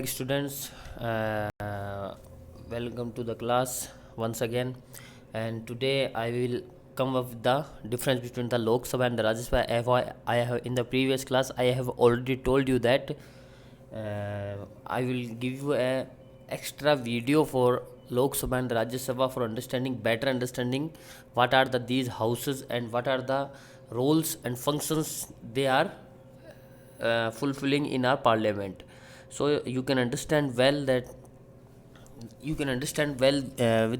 Students, welcome to the class once again, and today I will come up with the difference between the Lok Sabha and the Rajya Sabha. I have in the previous class I have already told you that I will give you a extra video for Lok Sabha and Rajya Sabha for better understanding what are these houses and what are the roles and functions they are fulfilling in our parliament, so you can understand well with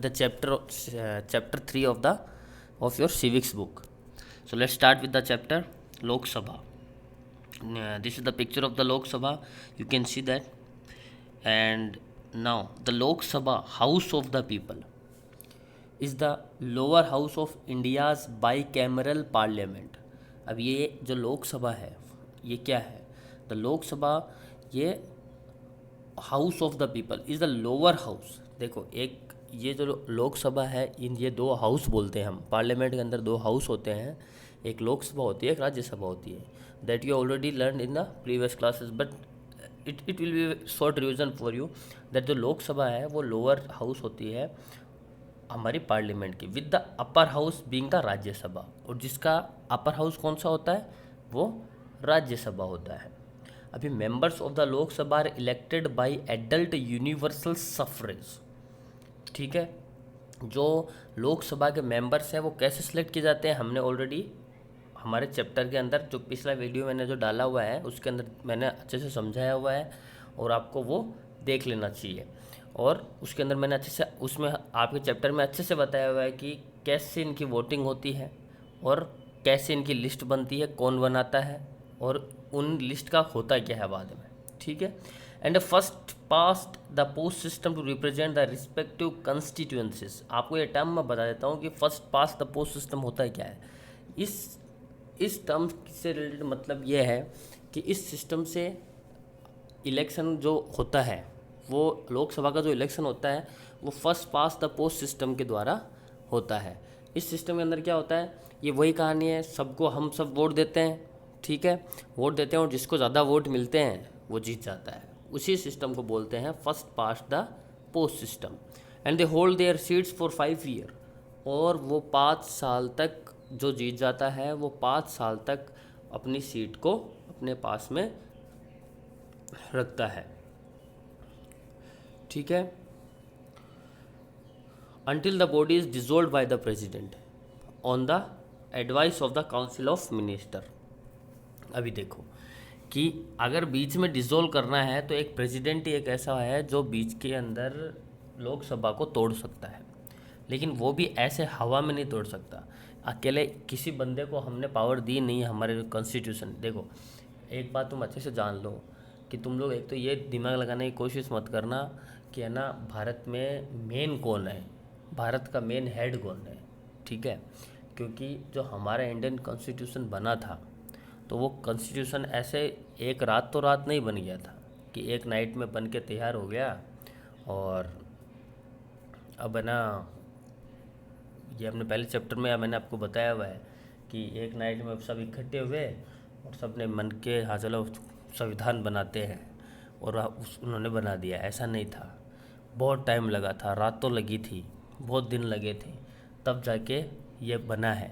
the chapter 3 of your civics book. So let's start with the chapter Lok Sabha. This is the picture of the Lok Sabha, you can see that. And now the Lok Sabha, house of the people, is the lower house of India's bicameral parliament. अब ये जो लोकसभा है ये क्या है? The Lok Sabha ये house of the people is the lower house. देखो, एक ये जो लोकसभा है, ये दो हाउस बोलते हैं हम. पार्लियामेंट के अंदर दो हाउस होते हैं, एक लोकसभा होती है, एक राज्यसभा होती है. That you already learn in the previous classes, but it will be short revision for you. That जो लोकसभा है वो लोअर हाउस होती है हमारी पार्लियामेंट की, with the upper house being the Rajya Sabha. और जिसका अपर हाउस कौन सा होता है? वो राज्यसभा होता है. अभी members of the Lok Sabha are elected by adult universal suffrage. ठीक है, जो लोकसभा के मेंबर्स हैं वो कैसे सिलेक्ट किए जाते हैं हमने ऑलरेडी हमारे चैप्टर के अंदर, जो पिछला वीडियो मैंने जो डाला हुआ है उसके अंदर मैंने अच्छे से समझाया हुआ है, और आपको वो देख लेना चाहिए. और उसके अंदर मैंने अच्छे से, उसमें आपके चैप्टर में अच्छे से बताया हुआ है कि कैसे इनकी वोटिंग होती है और कैसे इनकी लिस्ट बनती है, कौन बनाता है, और उन लिस्ट का होता क्या है बाद में. ठीक है. And first past the post system to represent the respective constituencies. आपको ये टर्म मैं बता देता हूँ कि first past the post system होता है क्या है. इस टर्म से रिलेटेड मतलब ये है कि इस सिस्टम से इलेक्शन जो होता है, वो लोकसभा का जो इलेक्शन होता है वो first pass the post system के द्वारा होता है. इस सिस्टम के अंदर क्या होता है, ये वही कहानी है, सबको हम सब वोट देते हैं. ठीक है, वोट देते हैं और जिसको ज़्यादा वोट मिलते हैं वो जीत जाता है. उसी सिस्टम को बोलते हैं first pass the post system. And they hold their seats for 5 year. और वो 5 साल तक जो जीत जाता है वो 5 साल तक अपनी सीट को अपने पास में रखता है. ठीक है. until the body is dissolved by the president on the advice of the council of minister. अभी देखो कि अगर बीच में डिसॉल्व करना है तो एक प्रेसिडेंट ही एक ऐसा है जो बीच के अंदर लोकसभा को तोड़ सकता है, लेकिन वो भी ऐसे हवा में नहीं तोड़ सकता. अकेले किसी बंदे को हमने पावर दी नहीं है हमारे कॉन्स्टिट्यूशन. देखो, एक बात तुम अच्छे से जान लो कि तुम लोग एक तो ये दिमाग लगाने की कोशिश मत करना कि है ना भारत में मेन कौन है, भारत का मेन हेड कौन है. ठीक है, क्योंकि जो हमारा इंडियन कॉन्स्टिट्यूशन बना था तो वो कॉन्स्टिट्यूशन ऐसे एक रात तो रात नहीं बन गया था कि एक नाइट में बन के तैयार हो गया. और अब है ना, ये अपने पहले चैप्टर में मैंने आपको बताया हुआ है कि एक नाइट में सब इकट्ठे हुए और सब ने मन के हाँ चलो संविधान बनाते हैं, और उन्होंने बना दिया. ऐसा नहीं था, बहुत टाइम लगा था, रातों लगी थी, बहुत दिन लगे थे, तब जाके ये बना है.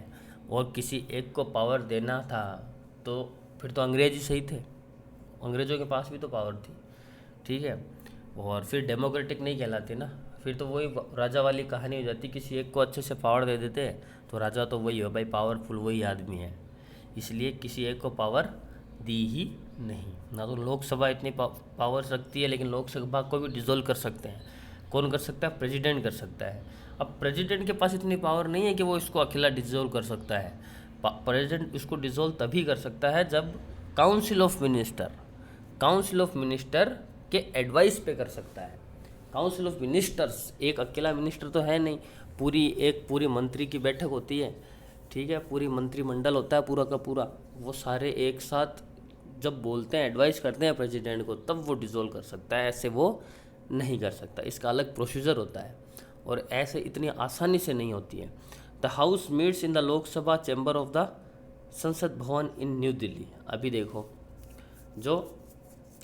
और किसी एक को पावर देना था तो फिर तो अंग्रेज ही सही थे, अंग्रेज़ों के पास भी तो पावर थी. ठीक है, और फिर डेमोक्रेटिक नहीं कहलाती ना, फिर तो वही राजा वाली कहानी हो जाती. किसी एक को अच्छे से पावर दे देते तो राजा तो वही हो भाई, पावरफुल वही आदमी है. इसलिए किसी एक को पावर दी ही नहीं. ना तो लोकसभा इतनी पावर रखती है, लेकिन लोकसभा को भी डिसॉल्व कर सकते हैं. कौन कर सकता है? प्रेसिडेंट कर सकता है. अब प्रेसिडेंट के पास इतनी पावर नहीं है कि वो इसको अकेला डिसॉल्व कर सकता है. प्रेसिडेंट इसको डिसॉल्व तभी कर सकता है जब काउंसिल ऑफ मिनिस्टर के एडवाइस पे कर सकता है. काउंसिल ऑफ मिनिस्टर्स, एक अकेला मिनिस्टर तो है नहीं, पूरी मंत्री की बैठक होती है. ठीक है, पूरी मंत्रिमंडल होता है पूरा का पूरा, वो सारे एक साथ जब बोलते हैं, एडवाइस करते हैं प्रेसिडेंट को, तब वो डिसॉल्व कर सकता है. ऐसे वो नहीं कर सकता, इसका अलग प्रोसीजर होता है और ऐसे इतनी आसानी से नहीं होती है. The house meets in the Lok Sabha chamber of the संसद भवन इन न्यू दिल्ली. अभी देखो, जो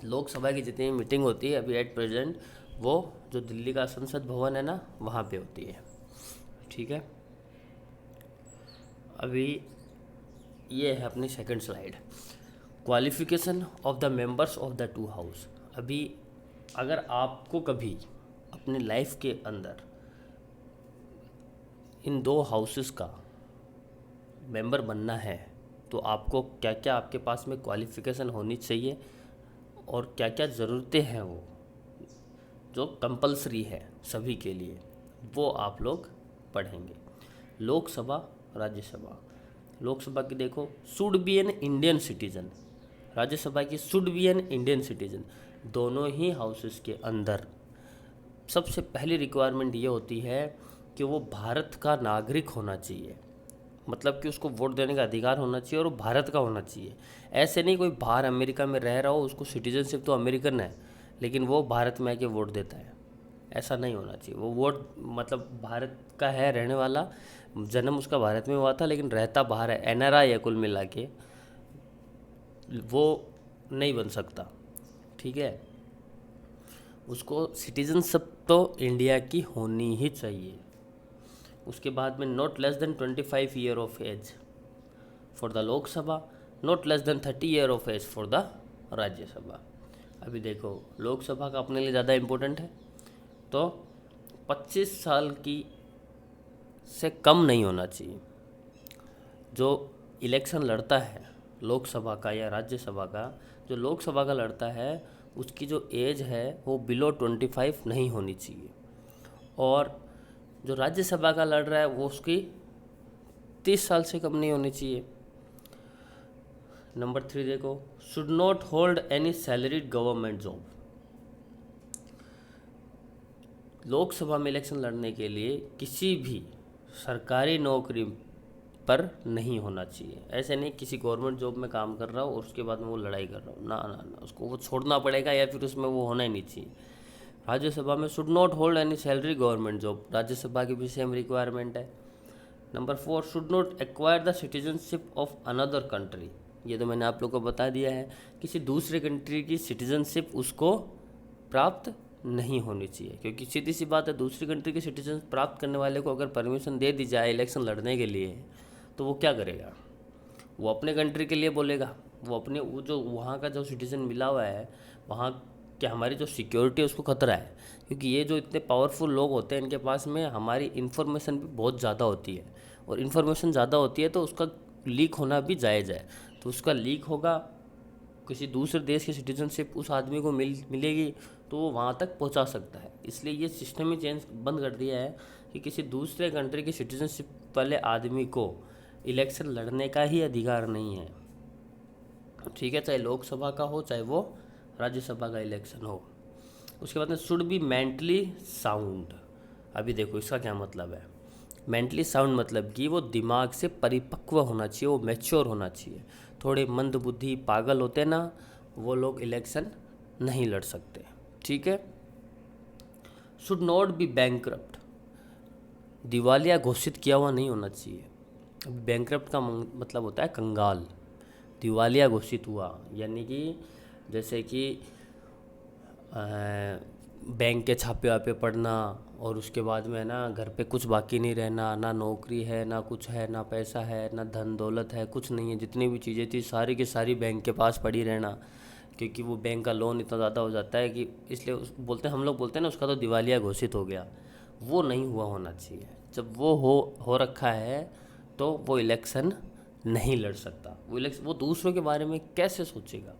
लोकसभा की जितनी मीटिंग होती है अभी एट प्रेजेंट, वो जो दिल्ली का संसद भवन है ना, वहाँ पे होती है। ठीक है, अभी ये है अपनी second slide, qualification of the members of the two house. अभी अगर आपको कभी अपनी लाइफ के अंदर इन दो हाउसेस का मेंबर बनना है तो आपको क्या क्या आपके पास में क्वालिफिकेशन होनी चाहिए और क्या क्या ज़रूरतें हैं वो जो कंपलसरी है सभी के लिए, वो आप लोग पढ़ेंगे। लोकसभा, राज्यसभा। लोकसभा की देखो, should be an Indian citizen. Rajya Sabha की should be an Indian citizen. दोनों ही हाउसेस के अंदर सबसे पहली रिक्वायरमेंट ये होती है कि वो भारत का नागरिक होना चाहिए, मतलब कि उसको वोट देने का अधिकार होना चाहिए और वो भारत का होना चाहिए। ऐसे नहीं कोई बाहर अमेरिका में रह रहा हो, उसको सिटीजनशिप तो अमेरिकन है लेकिन वो भारत में आके वोट देता है, ऐसा नहीं होना चाहिए। वो वोट मतलब भारत का है रहने वाला, जन्म उसका भारत में हुआ था लेकिन रहता बाहर है, एनआरआई है कुल मिला के, वो नहीं बन सकता। ठीक है, उसको सिटीजनशिप तो इंडिया की होनी ही चाहिए। उसके बाद में not less than 25 year of age for the Lok Sabha, not less than 30 year of age for the Rajya Sabha. अभी देखो लोकसभा का अपने लिए ज़्यादा इम्पोर्टेंट है, तो 25 साल की से कम नहीं होना चाहिए। जो इलेक्शन लड़ता है लोकसभा का या राज्यसभा का, जो लोकसभा का लड़ता है उसकी जो एज है वो बिलो 25 नहीं होनी चाहिए, और जो राज्यसभा का लड़ रहा है वो उसकी 30 साल से कम नहीं होनी चाहिए। नंबर 3 देखो, should not hold any salaried government job. Lok Sabha में इलेक्शन लड़ने के लिए किसी भी सरकारी नौकरी पर नहीं होना चाहिए। ऐसे नहीं किसी गवर्नमेंट जॉब में काम कर रहा हो और उसके बाद में वो लड़ाई कर रहा हो, ना ना ना, उसको वो छोड़ना पड़ेगा या फिर उसमें वो होना ही नहीं चाहिए। राज्यसभा में should not hold any salary government job, Rajya Sabha की भी सेम रिक्वायरमेंट है। Number 4, should not acquire the citizenship of another country. ये तो मैंने आप लोग को बता दिया है, किसी दूसरे कंट्री की सिटीजनशिप उसको प्राप्त नहीं होनी चाहिए, क्योंकि सीधी सी बात है, दूसरी कंट्री की सिटीजन प्राप्त करने वाले को अगर परमिशन दे दी जाए इलेक्शन लड़ने के लिए तो वो क्या करेगा, वो अपने कंट्री के लिए बोलेगा, वो अपने वो जो वहाँ का जो सिटीज़न मिला हुआ है वहाँ कि हमारी जो सिक्योरिटी है उसको खतरा है, क्योंकि ये जो इतने पावरफुल लोग होते हैं इनके पास में हमारी इन्फॉर्मेशन भी बहुत ज़्यादा होती है, और इन्फॉर्मेशन ज़्यादा होती है तो उसका लीक होना भी जायज़ है। तो उसका लीक होगा, किसी दूसरे देश की सिटीजनशिप उस आदमी को मिलेगी तो वो वहाँ तक पहुँचा सकता है। इसलिए ये सिस्टम ही चेंज बंद कर दिया है कि किसी दूसरे कंट्री की सिटीजनशिप वाले आदमी को इलेक्शन लड़ने का ही अधिकार नहीं है। ठीक है, चाहे लोकसभा का हो चाहे वो राज्यसभा का इलेक्शन हो। उसके बाद में शुड बी मेंटली साउंड। अभी देखो इसका क्या मतलब है, मेंटली साउंड मतलब कि वो दिमाग से परिपक्व होना चाहिए, वो मैच्योर होना चाहिए। थोड़े मंद बुद्धि पागल होते ना, वो लोग इलेक्शन नहीं लड़ सकते। ठीक है, शुड नॉट बी बैंकरप्ट, दिवालिया घोषित किया हुआ नहीं होना चाहिए। अब बैंकरप्ट का मतलब होता है कंगाल, दिवालिया घोषित हुआ यानी कि जैसे कि बैंक के छापे वापे पड़ना और उसके बाद में ना घर पे कुछ बाकी नहीं रहना, ना नौकरी है ना कुछ है, ना पैसा है ना धन दौलत है, कुछ नहीं है, जितनी भी चीज़ें थी सारी की सारी बैंक के पास पड़ी रहना, क्योंकि वो बैंक का लोन इतना ज़्यादा हो जाता है कि इसलिए बोलते हैं, हम लोग बोलते हैं ना उसका तो दिवालिया घोषित हो गया। वो नहीं हुआ होना चाहिए। जब वो हो रखा है तो वो इलेक्शन नहीं लड़ सकता। वो दूसरों के बारे में कैसे सोचेगा।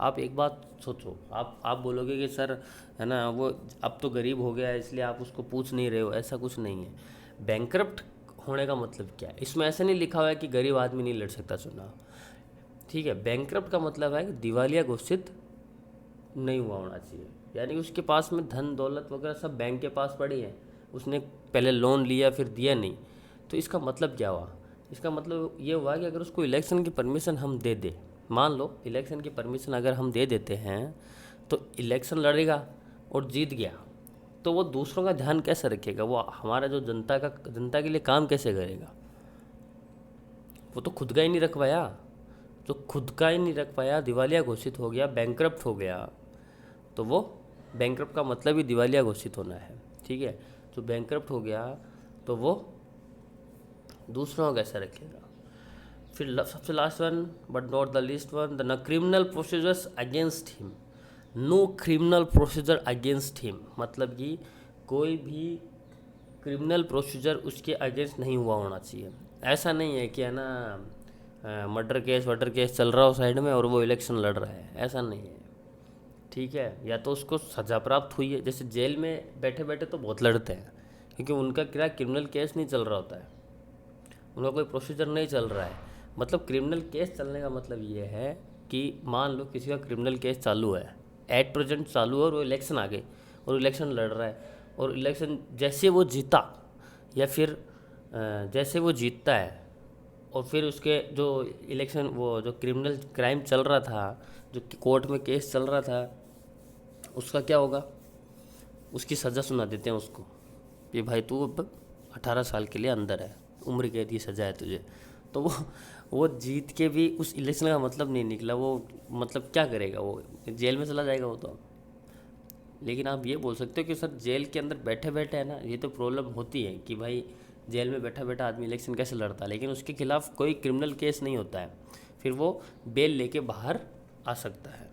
आप एक बात सोचो, आप बोलोगे कि सर है ना वो अब तो गरीब हो गया है इसलिए आप उसको पूछ नहीं रहे हो, ऐसा कुछ नहीं है। बैंकरप्ट होने का मतलब क्या है, इसमें ऐसा नहीं लिखा हुआ है कि गरीब आदमी नहीं लड़ सकता चुनाव। ठीक है, बैंकरप्ट का मतलब है कि दिवालिया घोषित नहीं हुआ होना चाहिए, यानी उसके पास में धन दौलत वगैरह सब बैंक के पास पड़ी है, उसने पहले लोन लिया फिर दिया नहीं। तो इसका मतलब क्या हुआ, इसका मतलब ये हुआ कि अगर उसको इलेक्शन की परमिशन हम दे दें, मान लो इलेक्शन की परमिशन अगर हम दे देते हैं तो इलेक्शन लड़ेगा और जीत गया तो वो दूसरों का ध्यान कैसे रखेगा, वो हमारा जो जनता के लिए काम कैसे करेगा, वो तो खुद का ही नहीं रखवाया। जो खुद का ही नहीं रख पाया, दिवालिया घोषित हो गया, बैंकरप्ट हो गया, तो वो बैंकरप्ट का मतलब ही दिवालिया घोषित होना है, ठीक है। जो बैंकरप्ट हो गया तो वो दूसरों को कैसे रखेगा। फिर सबसे last one but not the least one, the criminal procedures against him, no criminal procedure against him, मतलब कि कोई भी क्रिमिनल प्रोसीजर उसके अगेंस्ट नहीं हुआ होना चाहिए। ऐसा नहीं है कि है ना मर्डर केस चल रहा हो साइड में और वो इलेक्शन लड़ रहा है, ऐसा नहीं है, ठीक है। या तो उसको सज़ा प्राप्त हुई है, जैसे जेल में बैठे बैठे तो बहुत लड़ते हैं क्योंकि उनका क्या क्रिमिनल केस नहीं चल रहा होता है, उनका कोई प्रोसीजर नहीं चल रहा है। मतलब क्रिमिनल केस चलने का मतलब ये है कि मान लो किसी का क्रिमिनल केस चालू है, एट प्रेजेंट चालू है, और वो इलेक्शन आ गए और इलेक्शन लड़ रहा है, और इलेक्शन जैसे वो जीता या फिर जैसे वो जीतता है और फिर उसके जो इलेक्शन वो जो क्रिमिनल क्राइम चल रहा था, जो कोर्ट में केस चल रहा था, उसका क्या होगा, उसकी सज़ा सुना देते हैं उसको कि भाई तू अब 18 साल के लिए अंदर है, उम्र कैद की सज़ा है तुझे। तो वो जीत के भी उस इलेक्शन का मतलब नहीं निकला, वो मतलब क्या करेगा, वो जेल में चला जाएगा वो तो। लेकिन आप ये बोल सकते हो कि सर जेल के अंदर बैठे बैठे है ना, ये तो प्रॉब्लम होती है कि भाई जेल में बैठा बैठा आदमी इलेक्शन कैसे लड़ता है, लेकिन उसके खिलाफ कोई क्रिमिनल केस नहीं होता है, फिर वो बेल लेके बाहर आ सकता है।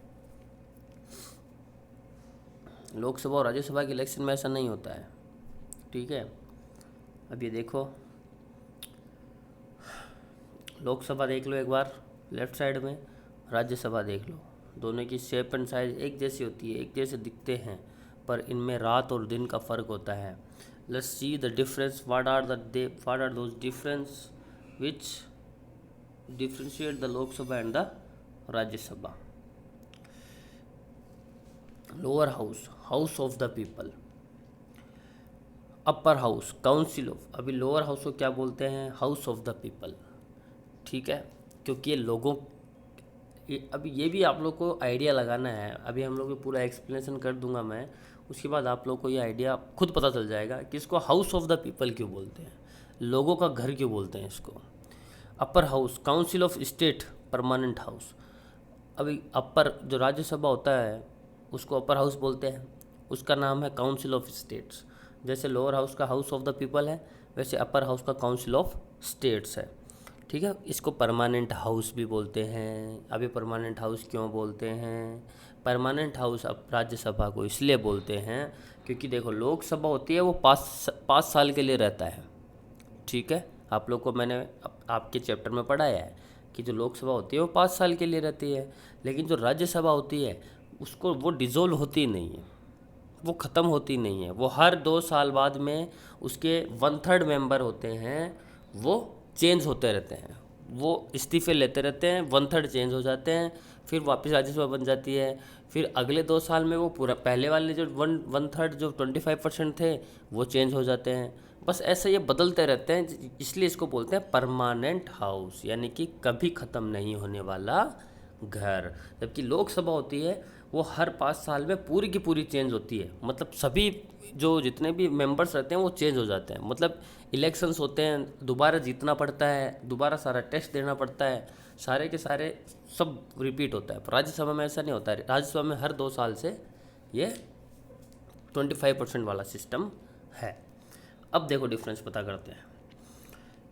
लोकसभा और राज्यसभा के इलेक्शन में ऐसा नहीं होता है, ठीक है। अब ये देखो, लोकसभा देख लो एक बार लेफ्ट साइड में, राज्यसभा देख लो, दोनों की शेप एंड साइज एक जैसी होती है, एक जैसे दिखते हैं, पर इनमें रात और दिन का फ़र्क होता है। Let's see the difference, what are those difference which differentiate the Lok Sabha and the Rajya Sabha. Lower house, house of the people. Upper house, council of, अभी लोअर हाउस को क्या बोलते हैं, हाउस ऑफ द पीपल, ठीक है। क्योंकि ये लोगों, अभी ये भी आप लोग को आइडिया लगाना है, अभी हम लोग को पूरा एक्सप्लेनेशन कर दूंगा मैं, उसके बाद आप लोग को ये आइडिया खुद पता चल जाएगा कि इसको हाउस ऑफ द पीपल क्यों बोलते हैं, लोगों का घर क्यों बोलते हैं इसको। अपर house, council of state, permanent house. अभी अपर जो राज्यसभा होता है उसको अपर हाउस बोलते हैं, उसका नाम है काउंसिल ऑफ स्टेट्स। जैसे लोअर हाउस का हाउस ऑफ द पीपल है, वैसे अपर हाउस का काउंसिल ऑफ स्टेट्स है, ठीक है। इसको परमानेंट हाउस भी बोलते हैं। अभी परमानेंट हाउस क्यों बोलते हैं, परमानेंट हाउस अब राज्यसभा को इसलिए बोलते हैं क्योंकि देखो लोकसभा होती है वो 5 साल के लिए रहता है, ठीक है। आप लोग को मैंने आपके चैप्टर में पढ़ाया है कि जो लोकसभा होती है वो 5 साल के लिए रहती है, लेकिन जो राज्यसभा होती है उसको वो डिज़ोल्व होती नहीं है, वो ख़त्म होती नहीं है, वो हर 2 साल बाद में उसके 1/3 मेंबर होते हैं वो चेंज होते रहते हैं, वो इस्तीफे लेते रहते हैं, 1/3 चेंज हो जाते हैं, फिर वापस राज्यसभा बन जाती है। फिर अगले 2 साल में वो पूरा पहले वाले जो 1/3 जो 25% थे वो चेंज हो जाते हैं। बस ऐसे ये बदलते रहते हैं, इसलिए इसको बोलते हैं परमानेंट हाउस, यानी कि कभी ख़त्म नहीं होने वाला घर। जबकि लोकसभा होती है वो हर 5 साल में पूरी की पूरी चेंज होती है, मतलब सभी जो जितने भी मेंबर्स रहते हैं वो चेंज हो जाते हैं, मतलब इलेक्शंस होते हैं, दोबारा जीतना पड़ता है, दोबारा सारा टेस्ट देना पड़ता है, सारे के सारे सब रिपीट होता है। पर राज्यसभा में ऐसा नहीं होता है, राज्यसभा में हर 2 साल से ये 25% वाला सिस्टम है। अब देखो डिफरेंस पता करते हैं।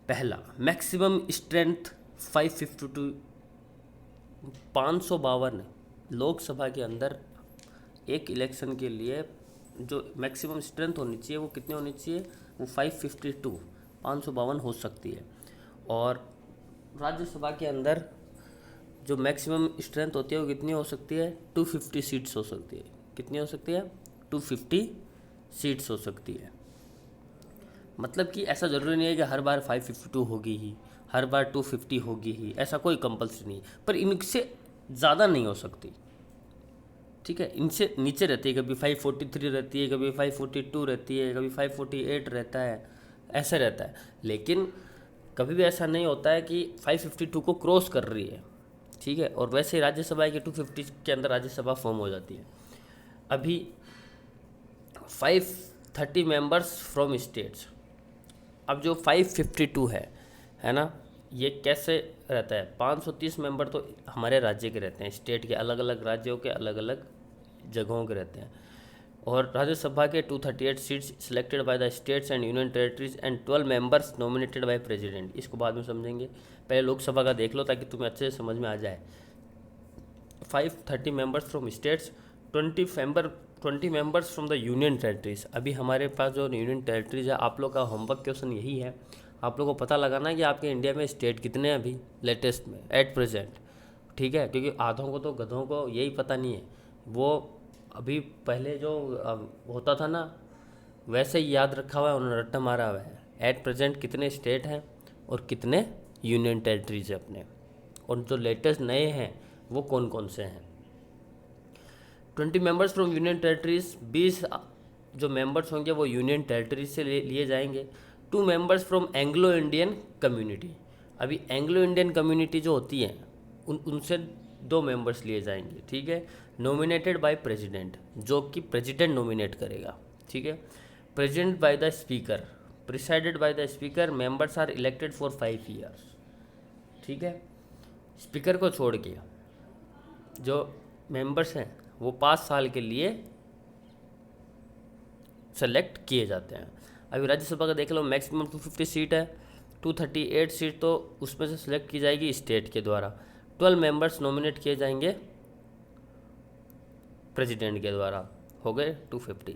पहला, मैक्सिमम स्ट्रेंथ 552, 552 लोकसभा के अंदर एक इलेक्शन के लिए जो मैक्सिमम स्ट्रेंथ होनी चाहिए वो कितनी होनी चाहिए, वो 552 हो सकती है। और राज्यसभा के अंदर जो मैक्सिमम स्ट्रेंथ होती है वो कितनी हो सकती है, 250 सीट्स हो सकती है। कितनी हो सकती है, 250 सीट्स हो सकती है। मतलब कि ऐसा ज़रूरी नहीं है कि हर बार 552 होगी ही, हर बार 250 होगी ही, ऐसा कोई कंपल्सरी नहीं, पर इनसे ज़्यादा नहीं हो सकती, ठीक है। इनसे नीचे रहती है, कभी 543 रहती है, कभी 542 रहती है, कभी 548 रहता है, ऐसे रहता है। लेकिन कभी भी ऐसा नहीं होता है कि 552 को क्रॉस कर रही है, ठीक है। और वैसे ही राज्यसभा के 250 के अंदर राज्यसभा फॉर्म हो जाती है। अभी 530 मेंबर्स फ्रॉम स्टेट्स, अब जो 552 है ना, ये कैसे रहता है, 530 मेंबर तो हमारे राज्य के रहते हैं, स्टेट के अलग अलग राज्यों के अलग अलग जगहों के रहते हैं। और राज्यसभा के 238 seats selected by the states and union territories and 12 members nominated by president. इसको बाद में समझेंगे, पहले लोकसभा का देख लो ताकि तुम्हें अच्छे से समझ में आ जाए। 530 members from states, 20 members from the union territories. अभी हमारे पास जो यूनियन टेरिटरीज है, आप लोग का होमवर्क क्वेश्चन यही है, आप लोगों को पता लगाना है कि आपके इंडिया में स्टेट कितने हैं अभी लेटेस्ट में एट प्रेजेंट, ठीक है। क्योंकि आधों को तो गधों को यही पता नहीं है, वो अभी पहले जो होता था ना वैसे ही याद रखा हुआ है, उन्होंने रट्टा मारा हुआ है। एट प्रेजेंट कितने स्टेट हैं और कितने यूनियन टेरिटरीज है अपने, और जो लेटेस्ट नए हैं वो कौन कौन से हैं। 20 मेंबर्स फ्रॉम यूनियन टेरिटरीज, 20 जो मेंबर्स होंगे वो यूनियन टेरिटरीज से लिए जाएंगे। 2 members from Anglo Indian community. अभी एंग्लो इंडियन कम्युनिटी जो होती है उनसे 2 मेंबर्स लिए जाएंगे, ठीक है। नॉमिनेटेड बाय प्रेसिडेंट, जो कि प्रेसिडेंट नॉमिनेट करेगा, ठीक है। President by the speaker, presided by the speaker, members are elected for 5 years, ठीक है। स्पीकर को छोड़ के जो मेंबर्स हैं वो 5 साल के लिए सेलेक्ट किए जाते हैं। अभी राज्यसभा का देख लो, मैक्सिमम 250 सीट है, 238 सीट तो उसमें से सिलेक्ट की जाएगी स्टेट के द्वारा। 12 मेंबर्स नॉमिनेट किए जाएंगे प्रेसिडेंट के द्वारा, हो गए 250।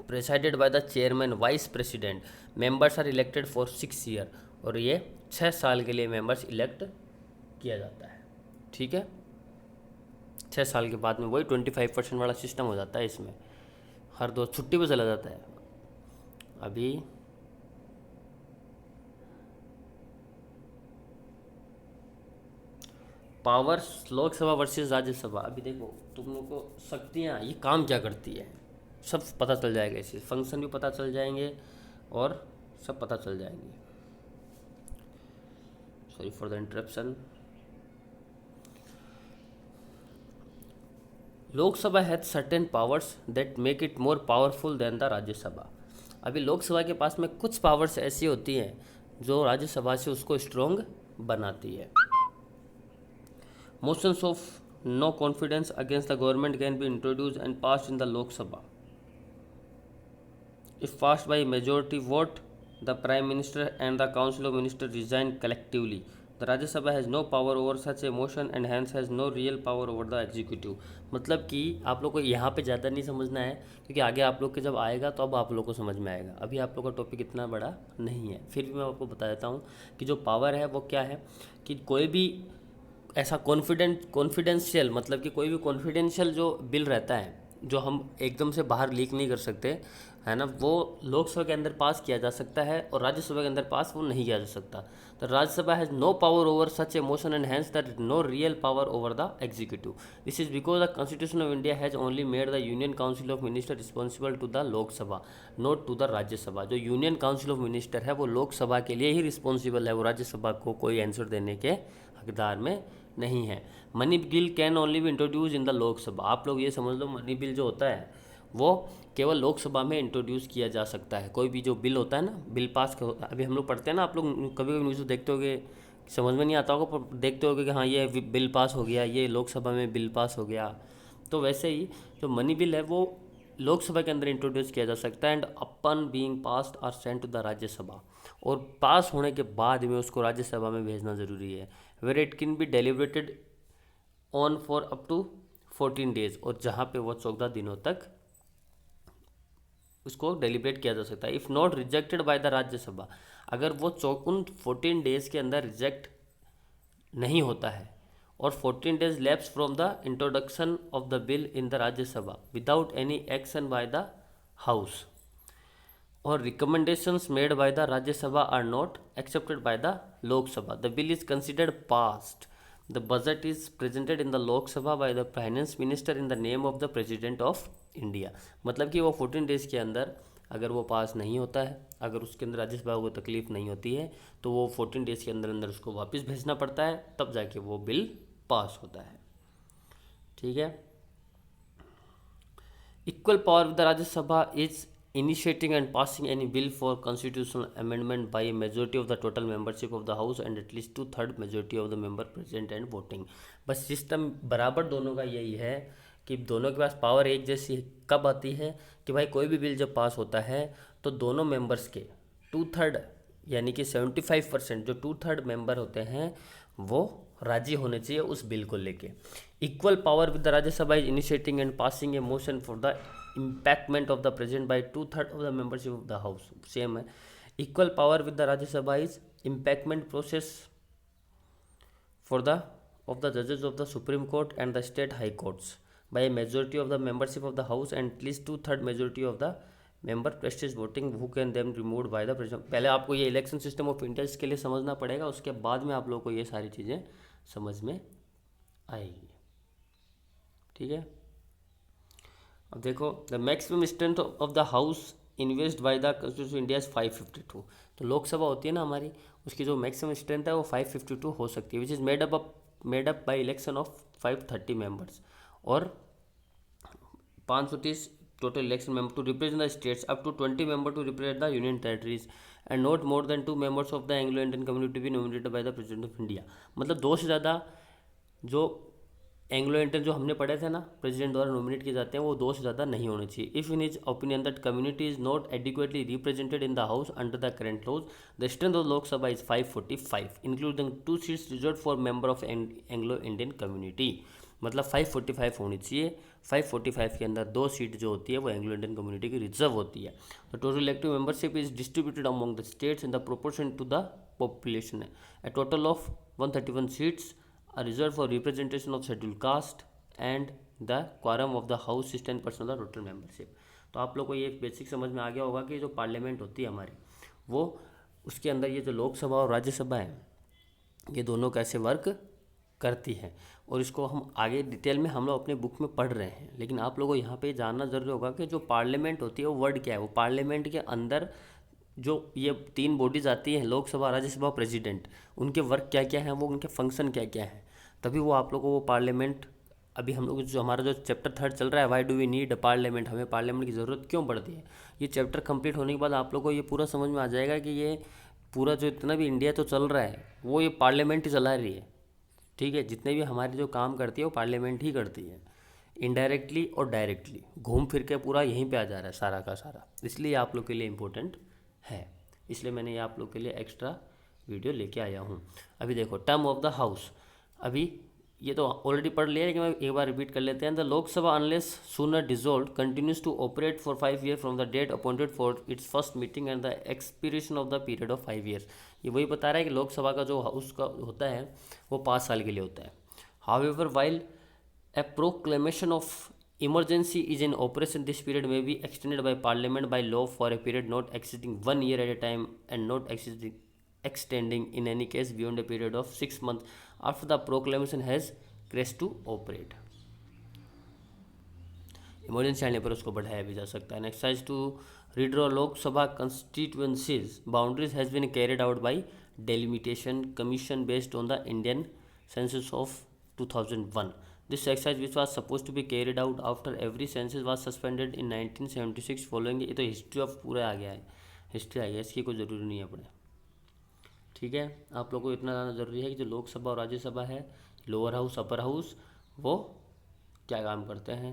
Presided by the chairman vice president, members are elected for 6 year, और ये 6 साल के लिए मेंबर्स इलेक्ट किया जाता है, ठीक है। 6 साल के बाद में वही 25% वाला सिस्टम हो जाता है, इसमें हर दोस्त छुट्टी पे चला जाता है। अभी पावर्स लोकसभा वर्सेस राज्यसभा, अभी देखो तुम लोग को शक्तियाँ ये काम क्या करती है सब पता चल जाएगा, इससे फंक्शन भी पता चल जाएंगे और सब पता चल जाएंगे। Sorry for the interruption. Lok Sabha has certain powers that make it more powerful than the Rajya Sabha. अभी लोकसभा के पास में कुछ पावर्स ऐसी होती हैं जो राज्यसभा से उसको स्ट्रॉन्ग बनाती है। Motions of no confidence against the government can be introduce and passed in the Lok Sabha if passed by majority vote the prime minister and the council of minister resign collectively. The Rajya Sabha has no power over such a motion and hence has no real power over the executive. मतलब कि आप लोग को यहाँ पे ज़्यादा नहीं समझना है, क्योंकि आगे आप लोग के जब आएगा तो अब आप लोग को समझ में आएगा। अभी आप लोग का टॉपिक इतना बड़ा नहीं है, फिर भी मैं आपको बता देता हूँ कि जो पावर है वो क्या है, कि कोई भी ऐसा कॉन्फिडेंशियल, मतलब कि कोई भी कॉन्फिडेंशियल जो बिल रहता है जो हम एकदम से बाहर लीक नहीं कर सकते, है ना, वो लोकसभा के अंदर पास किया जा सकता है और राज्यसभा के अंदर पास वो नहीं किया जा सकता। तो Rajya Sabha has no power over such a motion and hence that no real power over the executive. This is because the constitution of India has only made the union council of minister responsible to the Lok Sabha not to the Rajya Sabha. जो union council of minister है वो लोकसभा के लिए ही responsible है, वो राज्यसभा को कोई answer देने के हकदार में नहीं है। Money bill can only be introduce in the Lok Sabha. आप लोग ये समझ लो, मनी बिल जो होता है वो केवल लोकसभा में इंट्रोड्यूस किया जा सकता है। कोई भी जो बिल होता है ना, बिल पास अभी हम लोग पढ़ते हैं ना, आप लोग कभी कभी न्यूज़ देखते होगे, समझ में नहीं आता होगा पर देखते होगे कि हाँ ये बिल पास हो गया, ये लोकसभा में बिल पास हो गया। तो वैसे ही जो मनी बिल है वो लोकसभा के अंदर इंट्रोड्यूस किया जा सकता है and upon being passed are sent to the Rajya Sabha, और पास होने के बाद में उसको राज्यसभा में भेजना ज़रूरी है। Where it can be deliberated on for up to 14 days, और जहाँ पे वो 14 दिनों तक उसको डेलिब्रेट किया जा सकता है। If not rejected by the Rajya Sabha, अगर वो उन 14 डेज के अंदर रिजेक्ट नहीं होता है और 14 days lapse from the introduction of the bill in the Rajya Sabha without any action by the house और recommendations made by the Rajya Sabha are not accepted by the Lok Sabha, the bill is considered passed. The budget is presented in the Lok Sabha by the finance minister in the name of the president of India. मतलब कि वो 14 days के अंदर अगर वो पास नहीं होता है, अगर उसके अंदर राज्यसभा को तकलीफ नहीं होती है, तो वो 14 डेज़ के अंदर अंदर उसको वापस भेजना पड़ता है, तब जाके वो बिल पास होता है, ठीक है। Equal power with the Rajya Sabha is initiating and passing any bill for constitutional amendment by a majority of the total membership of the house and at least 2/3 majority of the member present and voting। बस system बराबर दोनों का यही है कि दोनों के पास power एक जैसी कब आती है कि भाई कोई भी बिल जब पास होता है तो दोनों मेंबर्स के 2/3 यानी कि 75% जो 2/3 मेंबर होते हैं वो राजी होने चाहिए उस बिल को लेके। Equal power with the Rajya Sabha is initiating and passing a motion for the impeachment of the president by 2/3 of the membership of the house. Same है, equal power with the Rajya Sabha is impeachment process for the of the judges of the Supreme Court and the state high courts by a majority of the membership of the house and at least 2/3 majority of the member prestige voting who can then removed by the president। पहले आपको ये election system of India के लिए समझना पड़ेगा, उसके बाद में आप लोगों को ये सारी चीज़ें समझ में आएगी। ठीक है, अब देखो the maximum strength of the house invest by the constitution India is 552। तो लोकसभा होती है ना हमारी, उसकी जो मैक्सिमम स्ट्रेंथ है वो 552 हो सकती है, which is made up by election of 530 members और 530 total election member to represent the states, up to 20 member to represent the union territories and not more than 2 members of the Anglo Indian community be nominated by the president of India. मतलब 2 से ज़्यादा जो Anglo Indian जो हमने पढ़े थे ना president द्वारा नॉमिनेट किए जाते हैं वो 2 से ज़्यादा नहीं होने चाहिए। If in his opinion that community is not adequately represented in the house under the current laws the strength of Lok Sabha is 545 including 2 seats reserve for member of Anglo Indian community. मतलब 545 होनी चाहिए, 545 के अंदर 2 सीट जो होती है वो Anglo Indian community की रिजर्व होती है। The total elective membership is distributed among the states in the proportion to the population. A total of 131 seats are reserved for representation of scheduled caste and the quorum of the house is 10% of the total membership। तो आप लोग को ये basic समझ में आ गया होगा कि जो पार्लियामेंट होती है हमारी वो उसके अंदर ये जो लोकसभा और राज्यसभा है ये दोनों कैसे वर्क करती है, और इसको हम आगे डिटेल में हम लोग अपने बुक में पढ़ रहे हैं। लेकिन आप लोगों को यहाँ पे जानना ज़रूरी होगा कि जो पार्लियामेंट होती है वो वर्ड क्या है। वो पार्लियामेंट के अंदर जो ये 3 बॉडीज़ आती हैं लोकसभा, राज्यसभा, प्रेसिडेंट, उनके वर्क क्या क्या हैं, वो उनके फंक्शन क्या क्या हैं, तभी वो आप लोगों को वो पार्लियामेंट। अभी हम लोग जो हमारा जो चैप्टर 3 चल रहा है why do we need a parliament, हमें पार्लियामेंट की ज़रूरत क्यों पड़ती है, ये चैप्टर कंप्लीट होने के बाद आप लोग को ये पूरा समझ में आ जाएगा कि ये पूरा जो इतना भी इंडिया तो चल रहा है वो ये पार्लियामेंट ही चला रही है। ठीक है, जितने भी हमारी जो काम करती है वो पार्लियामेंट ही करती है, इनडायरेक्टली और डायरेक्टली घूम फिर के पूरा यहीं पे आ जा रहा है सारा का सारा। इसलिए आप लोग के लिए इम्पोर्टेंट है, इसलिए मैंने ये आप लोग के लिए एक्स्ट्रा वीडियो लेके आया हूँ। अभी देखो टर्म ऑफ द हाउस, अभी ये तो ऑलरेडी पढ़ लिया, लेकिन मैं एक बार रिपीट कर लेते हैं। The Lok Sabha unless sooner dissolve continues to operate for 5 year from the date appointed for its first meeting and the experience of the period of 5 years. ये वही बता रहा है कि लोकसभा का जो हाउस का होता है वो 5 साल के लिए होता है। However while a proclamation of emergency is in operation this period may be extended by parliament by law for a period not exceeding 1 year at a time and not extending in any case beyond a period of 6 months after the proclamation has ceased to operate। Emergency आने पर उसको बढ़ाया भी जा सकता है। Exercise to redraw Lok Sabha constituencies boundaries has been carried out by delimitation commission based on the Indian census of 2001। This exercise which was suppose to be carried out after every census was suspended in 1976 following. ये तो history of पूरा आ गया है, history आ गया, इसकी कोई ज़रूरी नहीं है अपने। ठीक है, आप लोगों को इतना जानना ज़रूरी है कि जो लोकसभा और राज्यसभा है, लोअर हाउस अपर हाउस, वो क्या काम करते हैं।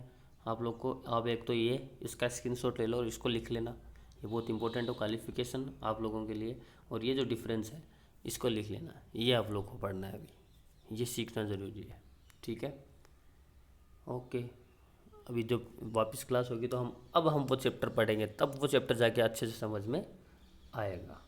आप लोग को अब एक तो ये इसका स्क्रीनशॉट ले लो और इसको लिख लेना, ये बहुत इंपॉर्टेंट है क्वालिफिकेशन आप लोगों के लिए। और ये जो डिफरेंस है इसको लिख लेना, ये आप लोग को पढ़ना है, अभी ये सीखना ज़रूरी है। ठीक है, ओके। अभी जब वापस क्लास होगी तो हम वो चैप्टर पढ़ेंगे, तब वो चैप्टर जाके अच्छे से समझ में आएगा।